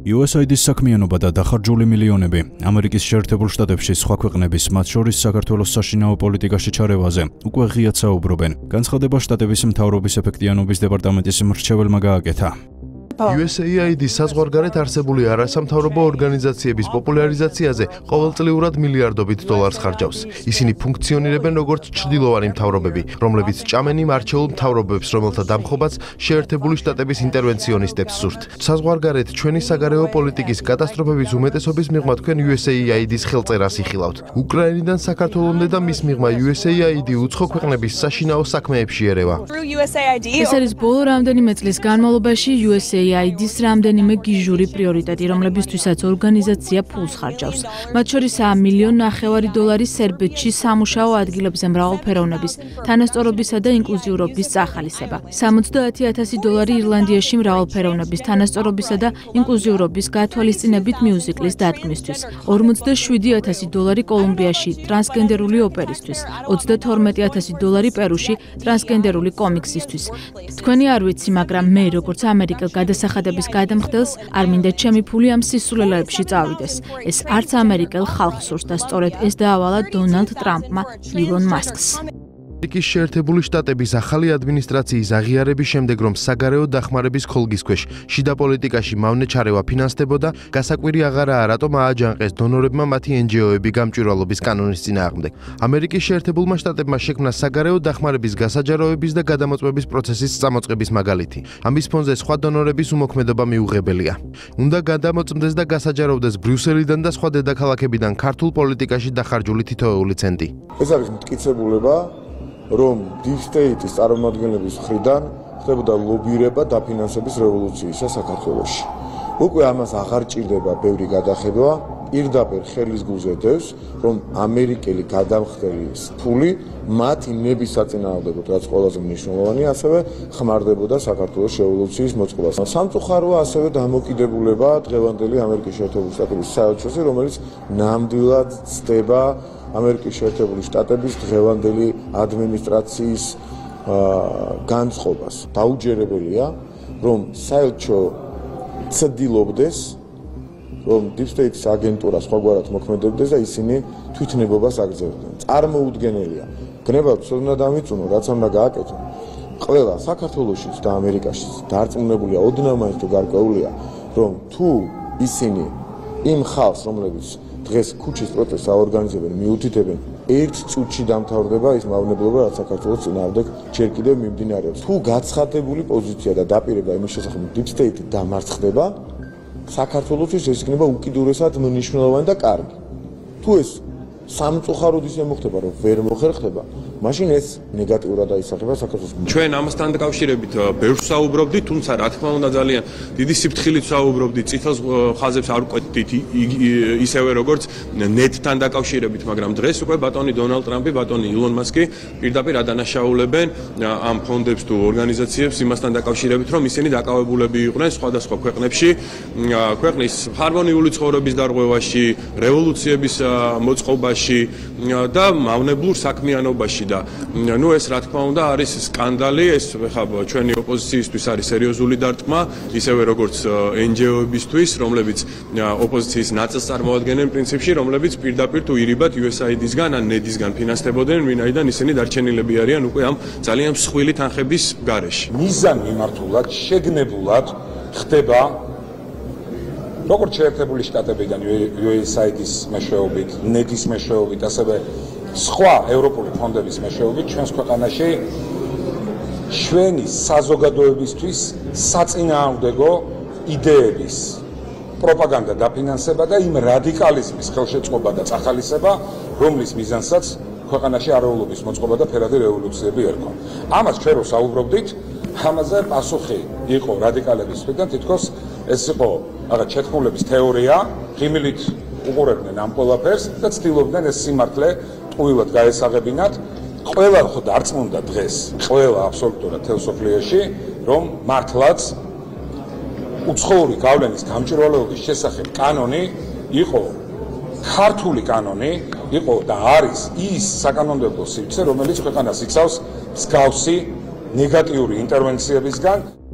USAID-ის საქმიანობა და დახარჯული მილიონები ამერიკის შეერთებულ შტატებში სხვა ქვეყნების, მათ შორის საქართველოს საშინაო პოლიტიკაში ჩარევაზე უკვე ღიად საუბრობენ. განცხადება შტატების მთავრობის ეფექტიანობის დეპარტამენტის მრჩეველმა გააკეთა. USAID-ის საზღვარგარეთ არსებული არასამთავრობო ორგანიზაციების პოპულარიზაციაზე ყოველწლიურად მილიარდობით დოლარს ხარჯავს. ისინი ფუნქციონირებენ როგორც ჩრდილოვანი მთავრობები, რომლებიც ჭამენ იმ არჩეულ მთავრობებს, რომელთა დამხობაც შეერთებული შტატების ინტერვენციონისტებს სურთ. საზღვარგარეთ ჩვენი საგარეო პოლიტიკის კატასტროფების უმეტესობის მიღმა თქვენ USAID-ის ხელწერას იხილავთ. უკრაინიდან საქართველომდე და მის მიღმა USAID უცხო ქვეყნების საშინაო საქმეებში ერევა. ეს არის ბოლო რამდენიმე წლის განმავლობაში USAID-ის რამდენიმე გიჟური პრიორიტეტი, რომლებისთვისაც ორგანიზაცია ფულს ხარჯავს. მათ შორისაა $1.5 მილიონი სერბეთში სამუშაო ადგილებზე მრავალფეროვნების, თანასწორობისა და ინკლუზიურობის წახალისება. $70,000 ირლანდიაში მრავალფეროვნების, თანასწორობისა და ინკლუზიურობის გათვალისწინებით მიუზიკლის დადგმისთვის. $47,000 კოლუმბიაში ტრანსგენდერული ოპერისთვის, $22,000 პერუში ტრანსგენდერული კომიქსისთვის. თქვენი არ ვიცი, მაგრამ მე როგორც ამერიკელ გადასახადების გადამხდელს არ მინდა ჩემი ფული ამ სისულელეებში წავიდეს. ეს არც ამერიკელ ხალხს სურს და სწორედ ეს დაავალა დონალდ ტრამპმა ილონ მასკს. ამერიკის შეერთებული შტატების ახალი ადმინისტრაციის აღიარების შემდეგ, რომ საგარეო დახმარების ხოლგის ქვეშ შიდა პოლიტიკაში მავნე ჩარევა ფინანსდებოდა, გასაკვირი აღარაა, რატომ ააჯანყეს დონორებმა მათი NGO-ები გამჭვირვალობის კანონის წინააღმდეგ. ამერიკის შეერთებულმა შტატებმა შექმნა საგარეო დახმარების გასაჯაროების და გადამოწმების პროცესის წამოწყების მაგალითი. ამის ფონზე სხვა დონორების უმოქმედობა მიუღებელია. უნდა გადამოწმდეს და გასაჯაროვდეს ბრიუსელიდან და სხვა დედაქალაქებიდან ქართულ პოლიტიკაში დახარჯული თითოეული ცენტი. ეს არის მტკიცებულება, რომ Deep State-ის წარმომადგენლების მხრიდან ხდებოდა ლობირება დაფინანსების რევოლუციისა საქართველოში. უკვე ამას აღარ ჭირდება ბევრი გადახედვა, პირდაპირ ხელის გულზე დევს, რომ ამერიკელი გადამხდელის ფული მათი ნების საწინააღმდეგოდ, რაც ყველაზე მნიშვნელოვანია, ასევე ხმარდებოდა საქართველოს რევოლუციის მოწყობას. სამწუხაროა ასევე დამოკიდებულება დღევანდელი ამერიკის შეერთებული შტატების საელჩოში, რომელიც ნამდვილად ცდება ამერიკის შეერთებული შტატების დღევანდელი ადმინისტრაციის განწყობას. დაუჯერებელია, რომ საელჩო ცდილობდეს, რომ Deep State-ის აგენტურა სხვაგვარად მოქმედებდეს და ისინი თვითნებობას აგრძელებდნენ. წარმოუდგენელია. გნებავთ უნდა დამიწუნო, რაც უნდა გააკეთო. ყველა საქართველოშიც და ამერიკაშიც დარწმუნებულია, ოდნავ მაინც თუ გარკვეულია, რომ თუ ისინი იმ ხალხს, რომლებიც დღეს ქუჩის პროტესტს აორგანიზებენ, მიუთითებენ, ერთ წუთში დამთავრდება ის მავნებლობა, რაც საქართველოს წინააღმდეგ ჯერ კიდევ მიმდინარეობს. თუ გაცხადებული პოზიცია და დაპირება იმის შესახებ Deep State დამარცხდება, საქართველოსთვის ეს იქნება უკიდურესად მნიშვნელოვანი და კარგი. თუ ეს სამწუხაროდ ისე მოხდება, რომ ვერ მოხერხდება, მაშინ ეს ნეგატიურად აისახება საქართველოს. ჩვენ ამასთან დაკავშირებით ბევრს საუბრობდით, თუმცა რა თქმა უნდა ძალიან დიდი სიფრთხილით საუბრობდით, წითელ ხაზებს არ ვკვეთდით ისევე როგორც ნეტთან დაკავშირებით, მაგრამ დღეს უკვე ბატონი დონალდ ტრამპი, ბატონი ილონ მასკი პირდაპირ ადანაშაულებენ ამ ფონდებს თუ ორგანიზაციებს იმასთან დაკავშირებით, რომ ისინი დაკავებულები იყვნენ სხვადასხვა ქვეყნებში, ქვეყნის ჰარმონიული ცხოვრების დარღვევაში, რევოლუციების მოწყობაში და მავნებლურ საქმიანობაში. ნუ ეს რა თქმა უნდა არის სკანდალი, ეს ხა ჩვენი ოპოზიციისთვის არის სერიოზული დარტყმა, ისევე როგორც NGO-ებისთვის, რომლებიც ოპოზიციის ნაწილს წარმოადგენენ პრინციპში, რომლებიც პირდაპირ თუ ირიბად USAID-ისგან ან NED-ისგან ფინანსდებოდნენ, ვინაიდან ისინი დარჩენილები არიან უკვე ამ ძალიან მსხვილი თანხების გარეშე. მიზანმიმართულად, შეგნებულად ხდება როგორც შეერთებული შტატებიდან USAID-ის მეშვეობით, NED-ის მეშვეობით, ასევე სხვა ევროპული ფონდების მეშვეობით ჩვენს ქვეყანაში ჩვენი საზოგადოებისთვის საწინააღმდეგო იდეების პროპაგანდა დაფინანსება და იმ რადიკალიზმის ხელშეწყობა და წახალისება, რომლის მიზანსაც ქვეყანაში არეულობის მოწყობა და ფერადი რევოლუციები ერქვა. ამას ჩვენ რო საუბრობდით, ამაზე პასუხი იყო რადიკალების მხრიდან, თითქოს ეს იყო რაღაც ჩეთმულების თეორია, ღიმილით უყურებდნენ ამ ყველაფერს და ცდილობდნენ ეს სიმართლე ტყუილად გაესაღებინათ. ყველა ხო დარწმუნდა დღეს, ყველა აბსოლუტურად თელსოფლიაში, რომ მართლაც უცხოური გავლენის გამჭვირვალეობის შესახებ კანონი იყო ქართული კანონი, იყო და არის ის საკანონმდებლო სივრცე, რომელიც ქვეყანას იცავს მსგავსი ნეგატიური ინტერვენციებისგან.